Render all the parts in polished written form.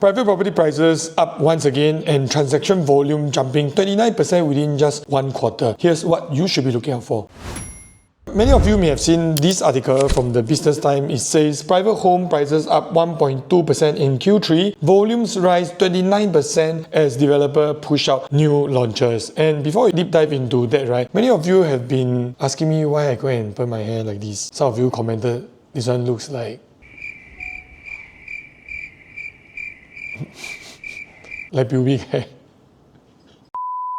Private property prices up once again and transaction volume jumping 29% within just one quarter. Here's what you should be looking out for. Many of you may have seen this article from the Business Times. It says private home prices up 1.2% in Q3, volumes rise 29% as developer push out new launches. And before we deep dive into that, right, many of you have been asking me why I go and perm my hair like this. Some of you commented, this one looks like pubic hair.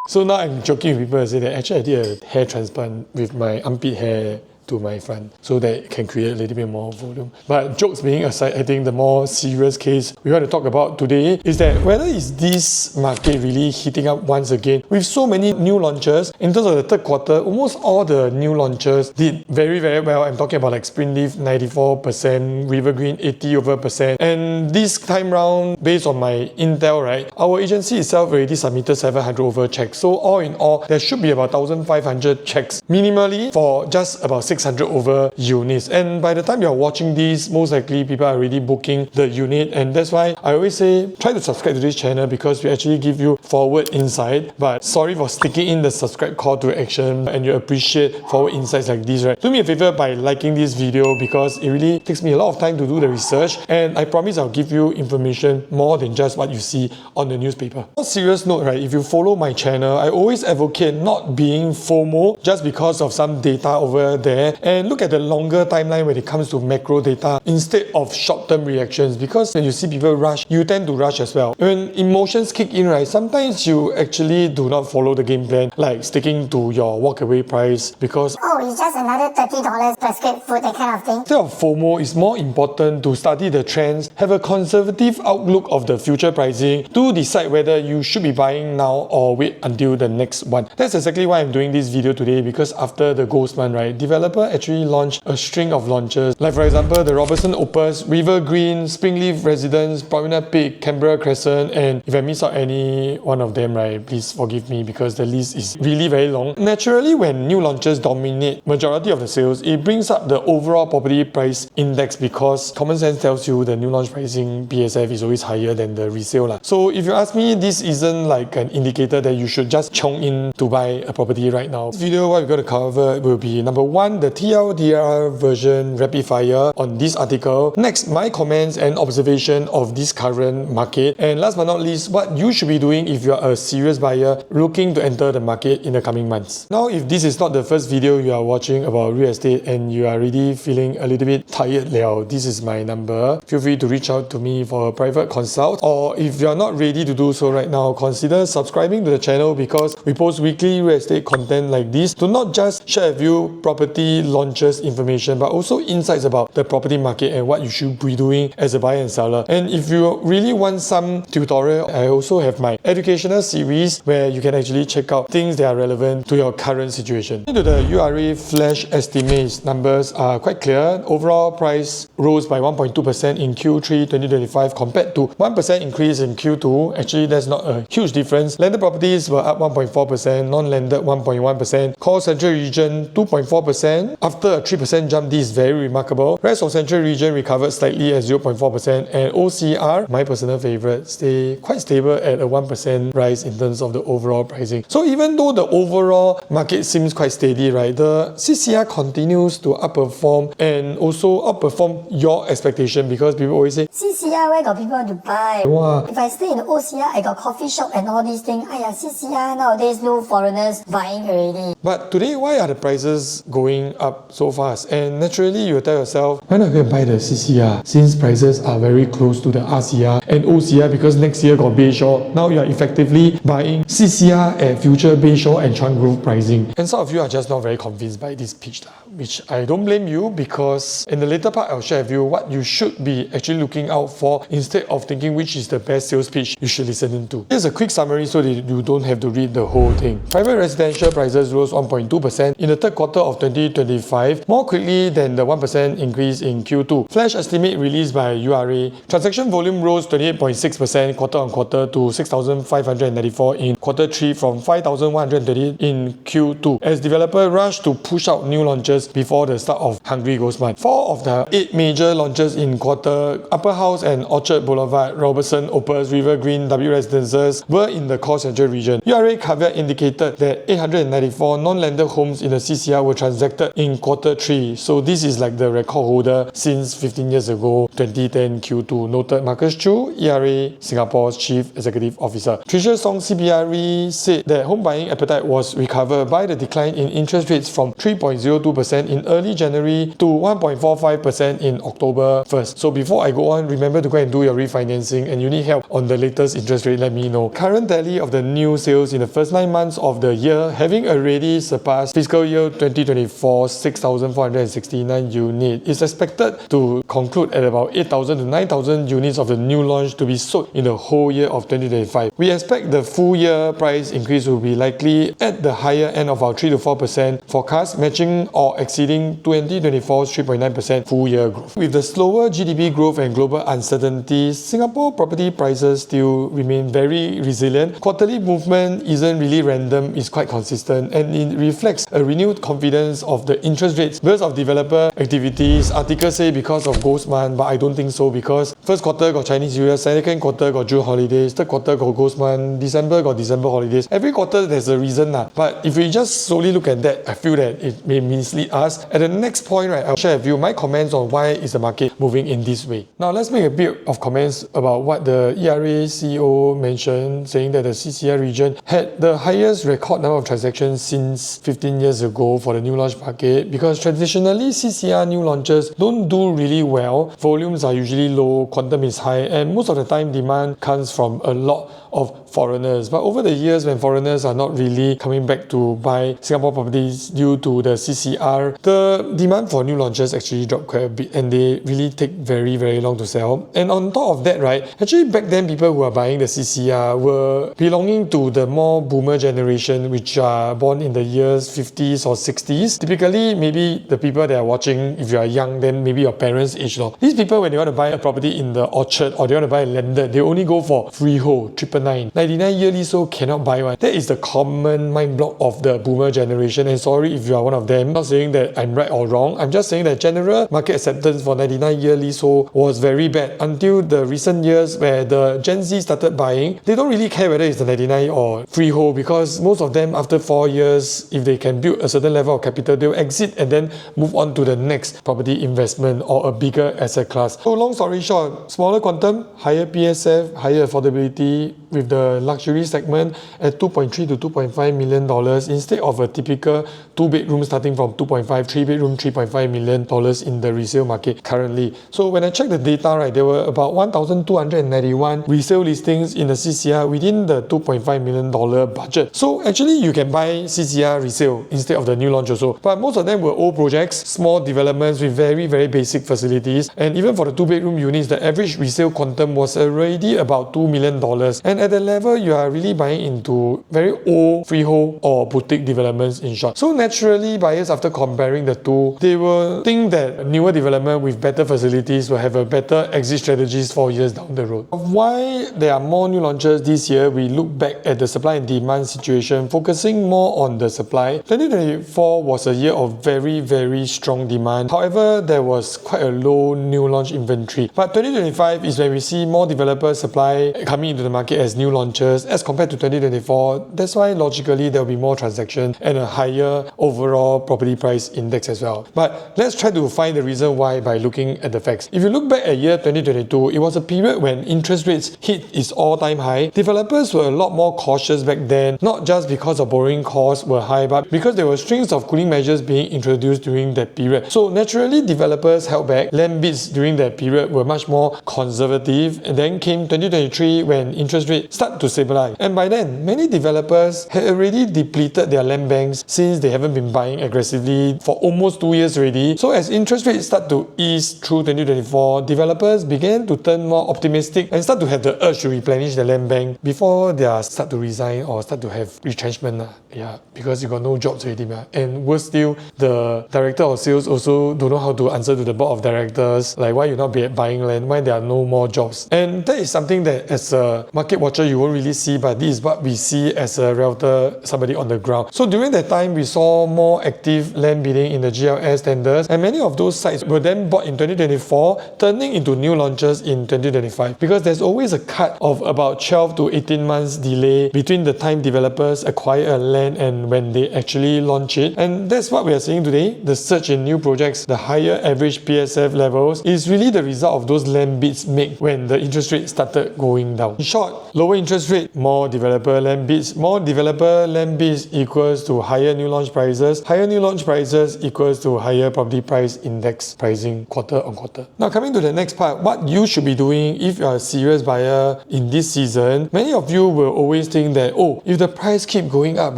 So now I'm joking with people and say that actually I did a hair transplant with my armpit hair to my front so that it can create a little bit more volume. But jokes being aside, I think the more serious case we want to talk about today is that whether is this market really heating up once again with so many new launches. In terms of the third quarter, almost all the new launches did very, very well. I'm talking about like Springleaf 94%, Rivergreen 80%. And this time round, based on my intel, right, our agency itself already submitted 700 over checks. So all in all, there should be about 1,500 checks minimally for just about 600 over units. And by the time you're watching this, most likely people are already booking the unit. And that's why I always say try to subscribe to this channel because we actually give you forward insight. But sorry for sticking in the subscribe call to action and you appreciate forward insights like this, right? Do me a favor by liking this video because it really takes me a lot of time to do the research, and I promise I'll give you information more than just what you see on the newspaper. On a serious note, right, if you follow my channel, I always advocate not being FOMO just because of some data over there, and look at the longer timeline when it comes to macro data instead of short-term reactions, because when you see people rush, you tend to rush as well. When emotions kick in, right, sometimes you actually do not follow the game plan, like sticking to your walkaway price because it's just another $30 per square foot, that kind of thing. Instead of FOMO, it's more important to study the trends, have a conservative outlook of the future pricing to decide whether you should be buying now or wait until the next one. That's exactly why I'm doing this video today, because after the ghost month, right, developer actually launched a string of launches, like for example the Robertson Opus, River Green, Springleaf Residence, Promenade Peak, Canberra Crescent, and if I miss out any one of them, right, please forgive me because the list is really very long. Naturally, when new launches dominate majority of the sales, it brings up the overall property price index because common sense tells you the new launch pricing PSF is always higher than the resale lah. So if you ask me, this isn't like an indicator that you should just chong in to buy a property right now. This video, what we're going to cover will be number one, the TLDR version rapid fire on this article. Next, my comments and observation of this current market. And last but not least, what you should be doing if you are a serious buyer looking to enter the market in the coming months. Now, if this is not the first video you are watching about real estate and you are already feeling a little bit tired liao, this is my number. Feel free to reach out to me for a private consult, or if you are not ready to do so right now, consider subscribing to the channel because we post weekly real estate content like this to not just share with you property launches information but also insights about the property market and what you should be doing as a buyer and seller. And if you really want some tutorial, I also have my educational series where you can actually check out things that are relevant to your current situation. Into the URA Flash Estimates, numbers are quite clear. Overall price rose by 1.2% in Q3 2025 compared to 1% increase in Q2. Actually, that's not a huge difference. Landed properties were up 1.4%, non-landed 1.1%, core central region 2.4%. After a 3% jump, this is very remarkable. Rest of central region recovered slightly at 0.4%, and OCR, my personal favorite, stay quite stable at a 1% rise in terms of the overall pricing. So even though the overall market seems quite steady, right, the CCR continues to outperform and also outperform your expectation because people always say, CCR, where got people to buy? Wow. If I stay in OCR, I got coffee shop and all these things. CCR nowadays no foreigners buying already. But today, why are the prices going up so fast? And naturally, you will tell yourself, why not go and buy the CCR since prices are very close to the RCR and OCR because next year got Bayshore. Now you are effectively buying CCR at future Bayshore and Chuan Grove pricing. And some of you are just not very convinced by this pitch, which I don't blame you because in the later part, I'll share with you what you should be actually looking out for instead of thinking which is the best sales pitch you should listen to. Here's a quick summary so that you don't have to read the whole thing. Private residential prices rose 1.2% in the third quarter of 2025, more quickly than the 1% increase in Q2. Flash estimate released by URA. Transaction volume rose 28.6% quarter on quarter to 6,594 in quarter 3 from 5,130 in Q2 as developers rushed to push out new launches launches before the start of Hungry Ghost Month. 4 of the 8 major launches in quarter, Upper House and Orchard Boulevard, Robertson, Opus, River Green, W Residences were in the core central region. URA caveat indicated that 894 non-landed homes in the CCR were transacted in quarter 3. So this is like the record holder since 15 years ago, 2010 Q2, noted Marcus Chu, ERA Singapore's Chief Executive Officer. Tricia Song CBRE said that home buying appetite was recovered by the decline in interest rates from 3.02% in early January to 1.45% in October 1st. So before I go on, remember to go and do your refinancing, and you need help on the latest interest rate, let me know. Current tally of the new sales in the first 9 months of the year, having already surpassed fiscal year 2024 6,469 units, is expected to conclude at about 8,000 to 9,000 units of the new launch to be sold in the whole year of 2025. We expect the full year price increase will be likely at the higher end of our 3 to 4% forecast, matching or exceeding 2024's 3.9% full year growth. With the slower GDP growth and global uncertainties, Singapore property prices still remain very resilient. Quarterly movement isn't really random, it's quite consistent, and it reflects a renewed confidence of the interest rates, burst of developer activities. Articles say because of Ghost Month, but I don't think so, because first quarter got Chinese New Year, second quarter got June holidays, third quarter got Ghost Month, December got December holidays. Every quarter there's a reason lah. But if we just solely look at that, I feel that it may mislead us. At the next point, right, I'll share with you my comments on why is the market moving in this way. Now let's make a bit of comments about what the ERA CEO mentioned, saying that the CCR region had the highest record number of transactions since 15 years ago for the new launch market, because traditionally CCR new launches don't do really well. Volumes are usually low, quantum is high, and most of the time demand comes from a lot of foreigners. But over the years, when foreigners are not really coming back to buy Singapore properties due to the CCR, the demand for new launches actually dropped quite a bit, and they really take very, very long to sell. And on top of that, right, actually back then people who are buying the CCR were belonging to the more boomer generation, which are born in the years 50s or 60s. Typically, maybe the people that are watching, if you are young, then maybe your parents' age. These people, when they want to buy a property in the Orchard or they want to buy a landed, they only go for freehold, 999. 99 year leasehold cannot buy one. That is the common mind block of the boomer generation, and sorry if you are one of them. I'm not saying that I'm right or wrong, I'm just saying that general market acceptance for 99 year leasehold was very bad until the recent years where the Gen Z started buying. They don't really care whether it's the 99 or freehold, because most of them after 4 years, if they can build a certain level of capital, they'll exit and then move on to the next property investment or a bigger asset class. So long story short, smaller quantum, higher PSF, higher affordability, with the luxury segment at $2.3 to $2.5 million instead of a typical 2-bedroom starting from 2.5, 3-bedroom $3.5 million in the resale market currently. So when I checked the data, right, there were about 1,291 resale listings in the CCR within the $2.5 million budget. So actually you can buy CCR resale instead of the new launch also. But most of them were old projects, small developments with very, very basic facilities. And even for the 2-bedroom units, the average resale quantum was already about $2 million. And at the level, you are really buying into very old freehold or boutique developments, in short. So naturally, buyers, after comparing the two, they will think that newer development with better facilities will have a better exit strategies 4 years down the road. Why there are more new launches this year, we look back at the supply and demand situation, focusing more on the supply. 2024 was a year of very, very strong demand. However, there was quite a low new launch inventory. But 2025 is when we see more developer supply coming into the market as new launches as compared to 2024. That's why logically there will be more transactions and a higher overall property price index as well. But let's try to find the reason why by looking at the facts. If you look back at year 2022, it was a period when interest rates hit its all-time high. Developers were a lot more cautious back then, not just because of borrowing costs were high, but because there were strings of cooling measures being introduced during that period. So naturally, developers held back. Land bids during that period were much more conservative, and then came 2023 when interest rates start to stabilize. And by then, many developers had already depleted their land banks since they haven't been buying aggressively for almost 2 years already. So as interest rates start to ease through 2024, developers began to turn more optimistic and start to have the urge to replenish the land bank before they start to resign or start to have retrenchment. Yeah, because you got no jobs already. And worse still, the director of sales also don't know how to answer to the board of directors, like why you not buying land, why there are no more jobs. And that is something that as a market watcher watcher, you won't really see, but this is what we see as a realtor, somebody on the ground. So during that time, we saw more active land bidding in the GLS tenders, and many of those sites were then bought in 2024, turning into new launches in 2025, because there's always a cut of about 12 to 18 months delay between the time developers acquire a land and when they actually launch it. And that's what we are seeing today. The surge in new projects, the higher average PSF levels, is really the result of those land bids made when the interest rate started going down. In short, lower interest rate, more developer land bids. More developer land bids equals to higher new launch prices. Higher new launch prices equals to higher property price index pricing quarter on quarter. Now coming to the next part, what you should be doing if you are a serious buyer in this season. Many of you will always think that, oh, if the price keep going up,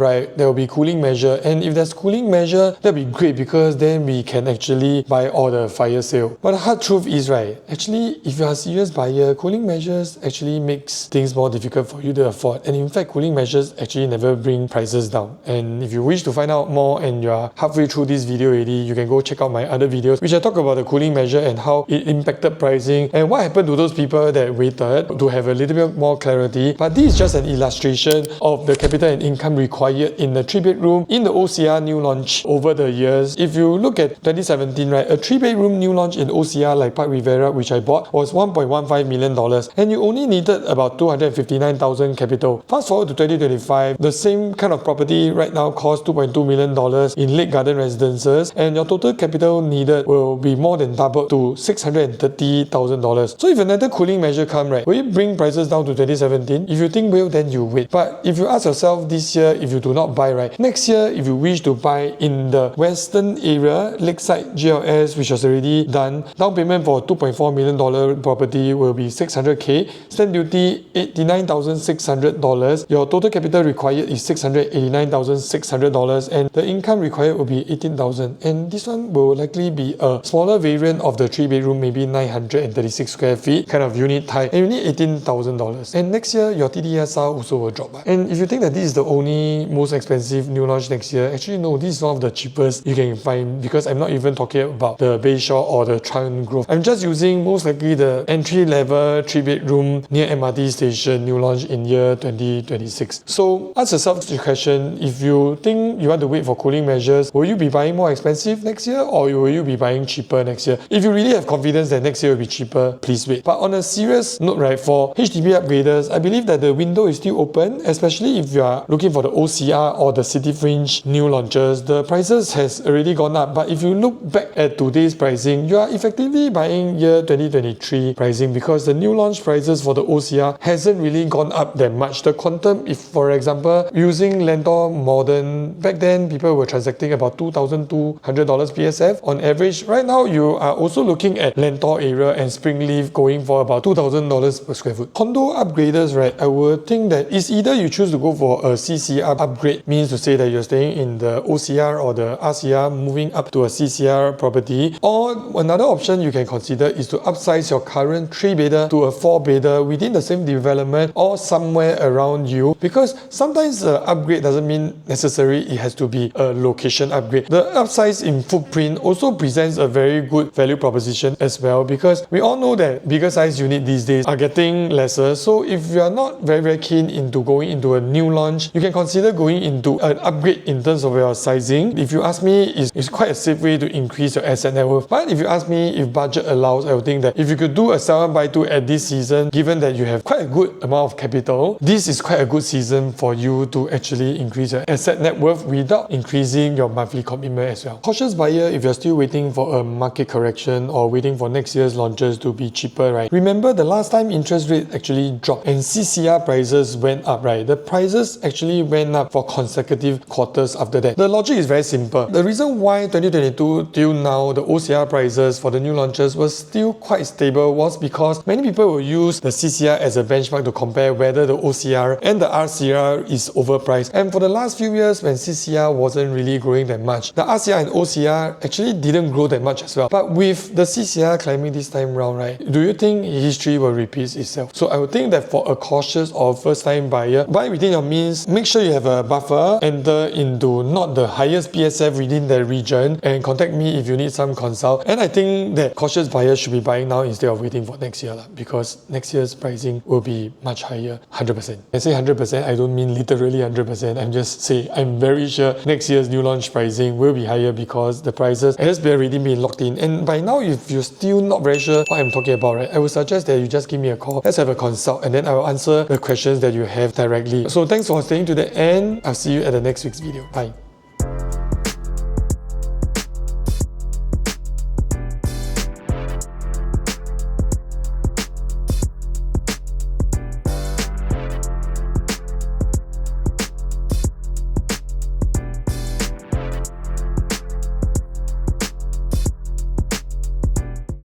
right, there will be cooling measure, and if there's cooling measure, that'll be great because then we can actually buy all the fire sale. But the hard truth is, right, actually if you are a serious buyer, cooling measures actually makes things more difficult for you to afford, and in fact cooling measures actually never bring prices down. And if you wish to find out more and you are halfway through this video already, you can go check out my other videos which I talk about the cooling measure and how it impacted pricing and what happened to those people that waited, to have a little bit more clarity. But this is just an illustration of the capital and income required in the 3-bedroom in the OCR new launch over the years. If you look at 2017, right, a 3-bedroom new launch in OCR like Park Rivera, which I bought, was $1.15 million, and you only needed about 259,000 capital. Fast forward to 2025, the same kind of property right now costs $2.2 million in Lake Garden Residences, and your total capital needed will be more than doubled to $630,000. So if another cooling measure come, right, will it bring prices down to 2017? If you think will, then you wait. But if you ask yourself this year, if you do not buy, right, next year if you wish to buy in the western area, Lakeside GLS, which was already done, down payment for a $2.4 million property will be $600K, stamp duty $89,600, your total capital required is $689,600, and the income required will be $18,000. And this one will likely be a smaller variant of the 3-bedroom, maybe 936 square feet kind of unit type, and you need $18,000. And next year your TDSR also will drop. And if you think that this is the only most expensive new launch next year, actually no, this is one of the cheapest you can find, because I'm not even talking about the Bayshore or the Trunk Grove. I'm just using most likely the entry level 3-bedroom near MRT station new launch in year 2026. So ask yourself the question, if you think you want to wait for cooling measures, will you be buying more expensive next year or will you be buying cheaper next year? If you really have confidence that next year will be cheaper, please wait. But on a serious note, right, for HDB Upgraders, I believe that the window is still open, especially if you are looking for the OCR or the City Fringe new launches. The prices has already gone up, but if you look back at today's pricing, you are effectively buying year 2023 pricing, because the new launch prices for the OCR hasn't really gone up that much. The quantum, if for example using Lentor Modern, back then people were transacting about $2,200 PSF on average. Right now you are also looking at Lentor area and Springleaf going for about $2,000 per square foot. Condo Upgraders, right, I would think that it's either you choose to go for a CCR upgrade, means to say that you're staying in the OCR or the RCR, moving up to a CCR property, or another option you can consider is to upsize your current 3-bedder to a 4-bedder within the same development or somewhere around you, because sometimes the upgrade doesn't mean necessarily it has to be a location upgrade. The upsize in footprint also presents a very good value proposition as well, because we all know that bigger size unit these days are getting lesser. So if you are not very keen into going into a new launch, you can consider going into an upgrade in terms of your sizing. If you ask me, it's quite a safe way to increase your asset net worth. But if you ask me, if budget allows, I would think that if you could do a 7x2 at this season, given that you have quite a good amount of capital, this is quite a good season for you to actually increase your asset net worth without increasing your monthly commitment as well. Cautious buyer, if you're still waiting for a market correction or waiting for next year's launches to be cheaper, right? Remember the last time interest rate actually dropped and CCR prices went up, right? The prices actually went up for consecutive quarters after that. The logic is very simple. The reason why 2022 till now the OCR prices for the new launches was still quite stable was because many people will use the CCR as a benchmark to compare whether the OCR and the RCR is overpriced. And for the last few years when CCR wasn't really growing that much, the RCR and OCR actually didn't grow that much as well. But with the CCR climbing this time round, right, do you think history will repeat itself? So I would think that for a cautious or first time buyer, buy within your means, make sure you have a buffer, enter into not the highest PSF within the region, and contact me if you need some consult. And I think that cautious buyers should be buying now instead of waiting for next year, because next year's pricing will be much higher. 100%. I say 100%, I don't mean literally 100%. I'm just saying I'm very sure next year's new launch pricing will be higher because the prices has already been locked in. And by now, if you're still not very sure what I'm talking about, right, I would suggest that you just give me a call. Let's have a consult, and then I will answer the questions that you have directly. So thanks for staying to the end. I'll see you at the next week's video. Bye.